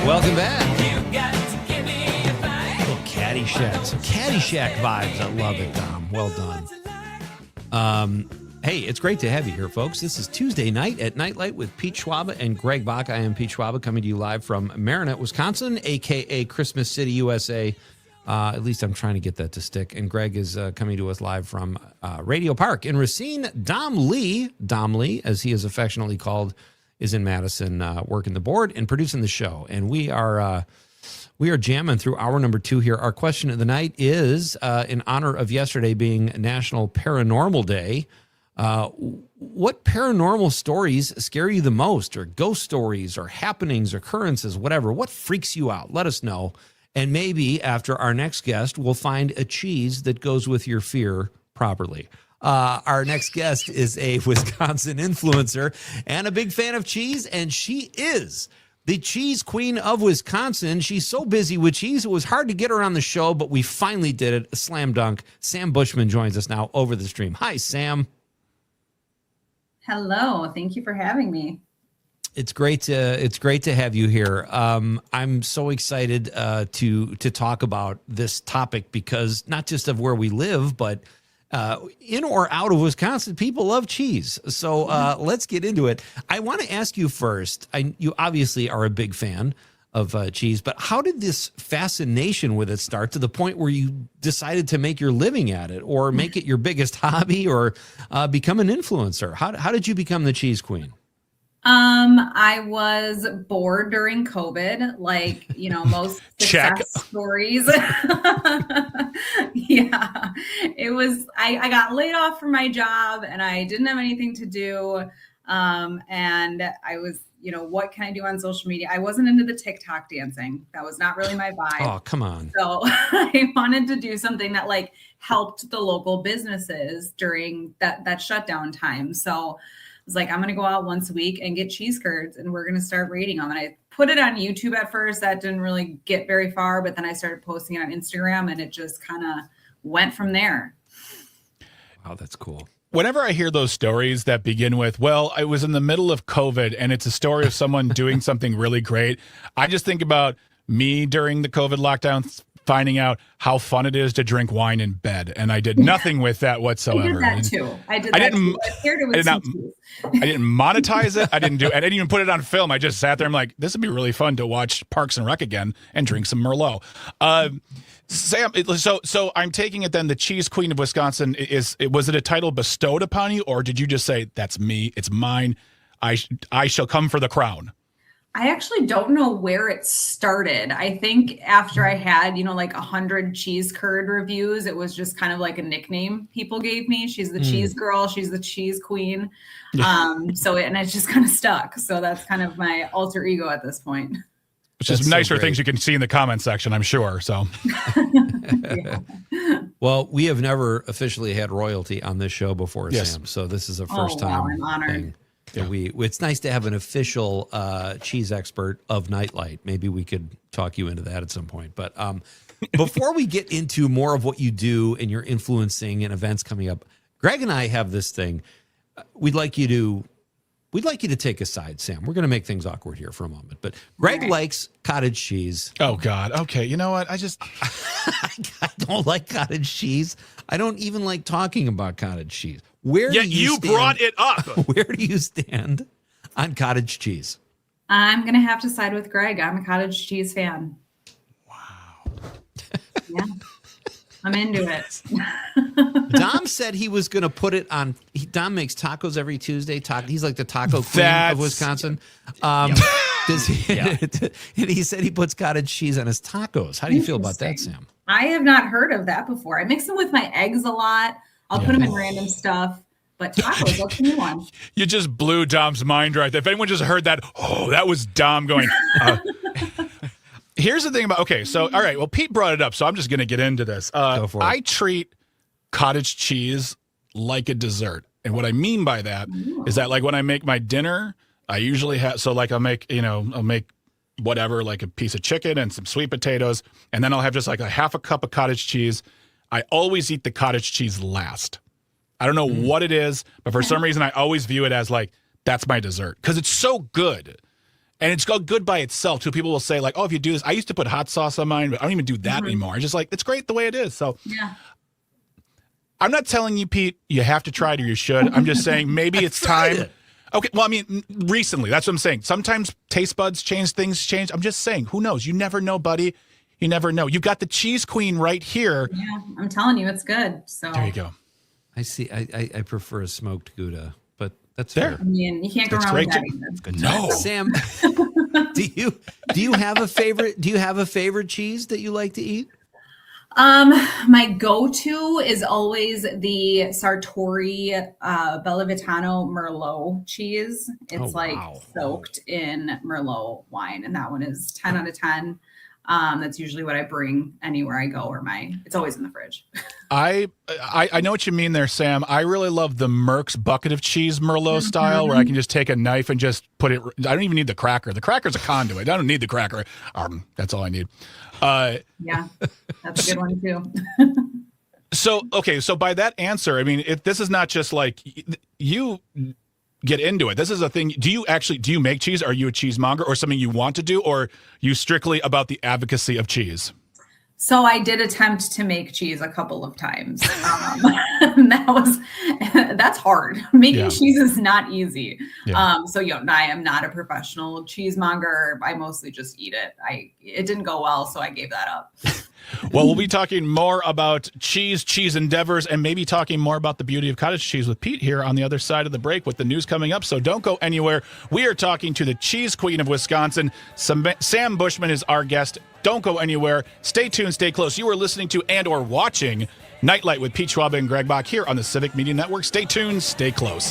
Welcome back. Little Caddyshack. Some Caddyshack vibes. I love it, Dom. Well done. Hey, it's great to have you here, folks. This is Tuesday night at Nightlight with Pete Schwaba and Greg Bach. I am Pete Schwaba, coming to you live from Marinette, Wisconsin, a.k.a. Christmas City, USA. At least I'm trying to get that to stick. And Greg is coming to us live from Radio Park in Racine. Dom Lee, as he is affectionately called, is in Madison working the board and producing the show. And we are jamming through hour number 2 here. Our question of the night is, in honor of yesterday being National Paranormal Day, what paranormal stories scare you the most, or ghost stories or happenings, occurrences, whatever? What freaks you out? Let us know. And maybe after our next guest, we'll find a cheese that goes with your fear properly. Our next guest is a Wisconsin influencer and a big fan of cheese, and she is the cheese queen of Wisconsin. She's so busy with cheese, it was hard to get her on the show, but we finally did it. A slam dunk. Sam Buschman joins us now over the stream. Hi, Sam. Hello. Thank you for having me. It's great to have you here. I'm so excited to talk about this topic, because not just of where we live, but in or out of Wisconsin, people love cheese. So let's get into it. I want to ask you first. You obviously are a big fan of cheese, but how did this fascination with it start, to the point where you decided to make your living at it, or make it your biggest hobby, or become an influencer? How did you become the cheese queen? I was bored during COVID, like, most success stories. Yeah, it was, I got laid off from my job and I didn't have anything to do. And I was, what can I do on social media? I wasn't into the TikTok dancing. That was not really my vibe. Oh, come on. So I wanted to do something that helped the local businesses during that shutdown time. So was like, I'm going to go out once a week and get cheese curds, and we're going to start rating them. And I put it on YouTube at first. That didn't really get very far, but then I started posting it on Instagram, and it just kind of went from there. Wow, that's cool. Whenever I hear those stories that begin with, well, I was in the middle of COVID and it's a story of someone doing something really great, I just think about me during the COVID lockdown, finding out how fun it is to drink wine in bed. And I did nothing with that whatsoever. I did that too. I didn't monetize it. I didn't even put it on film. I just sat there. I'm like, this would be really fun to watch Parks and Rec again and drink some Merlot. Sam, so I'm taking it then, the cheese queen of Wisconsin, was it a title bestowed upon you, or did you just say, that's me, it's mine, I shall come for the crown? I actually don't know where it started. I think after I had, 100 cheese curd reviews, it was just kind of like a nickname people gave me. She's the cheese girl. She's the cheese queen. And it just kind of stuck. So that's kind of my alter ego at this point. Which is nicer things you can see in the comment section, I'm sure. So, Yeah. Well, we have never officially had royalty on this show before, yes. Sam. So this is a first time I'm honored. thing. Yeah. It's nice to have an official cheese expert of Nightlight. Maybe we could talk you into that at some point. But before we get into more of what you do and your influencing and events coming up, Greg and I have this thing. We'd like you to take a side, Sam. We're going to make things awkward here for a moment. But Greg likes cottage cheese. Oh, God. Okay. You know what? I don't like cottage cheese. I don't even like talking about cottage cheese. You brought it up. Where do you stand on cottage cheese? I'm going to have to side with Greg. I'm a cottage cheese fan. Wow. Yeah. I'm into it. Dom said he was going to put it on. Dom makes tacos every Tuesday. He's like the taco queen of Wisconsin. And he said he puts cottage cheese on his tacos. How do you feel about that, Sam? I have not heard of that before. I mix them with my eggs a lot. I'll put them in random stuff. But tacos, that's a new one. You just blew Dom's mind right there. If anyone just heard that, that was Dom going. Here's the thing about, all right, well, Pete brought it up, so I'm just going to get into this. Go for it. I treat cottage cheese like a dessert. And what I mean by that is that, like, when I make my dinner, I usually have, I'll make whatever, like a piece of chicken and some sweet potatoes, and then I'll have just like a half a cup of cottage cheese. I always eat the cottage cheese last. I don't know what it is, but for some reason I always view it as like, that's my dessert because it's so good. And it's good by itself, too. People will say, like, oh, if you do this, I used to put hot sauce on mine, but I don't even do that anymore. I'm just like, it's great the way it is. So Yeah. I'm not telling you, Pete, you have to try it or you should. I'm just saying maybe it's time. Okay, well, I mean, recently, that's what I'm saying. Sometimes taste buds change, things change. I'm just saying, who knows? You never know, buddy. You never know. You've got the cheese queen right here. Yeah, I'm telling you, it's good. So There you go. I see. I prefer a smoked Gouda, but that's There. fair. I mean, you can't go That's wrong with great that either. No. Sam, do you have a favorite? Do you have a favorite cheese that you like to eat? My go-to is always the Sartori Bellavitano Merlot cheese. It's soaked in Merlot wine, and that one is 10 out of 10. That's usually what I bring anywhere I go, or it's always in the fridge. I know what you mean there, Sam. I really love the Merck's bucket of cheese Merlot style, where I can just take a knife and just put it. I don't even need the cracker. The cracker's a conduit. I don't need the cracker. That's all I need. Yeah, that's a good one too. So by that answer, I mean, this is not just like you get into it. This is a thing. Do you make cheese? Are you a cheesemonger, or something you want to do, or you strictly about the advocacy of cheese? So I did attempt to make cheese a couple of times. That's hard. Making cheese is not easy. Yeah. I am not a professional cheesemonger. I mostly just eat it. It didn't go well, so I gave that up. Well, we'll be talking more about cheese endeavors, and maybe talking more about the beauty of cottage cheese with Pete here on the other side of the break with the news coming up. So don't go anywhere. We are talking to the cheese queen of Wisconsin. Sam Buschman is our guest. Don't go anywhere. Stay tuned. Stay close. You are listening to and or watching Nightlight with Pete Schwab and Greg Bach here on the Civic Media Network. Stay tuned. Stay close.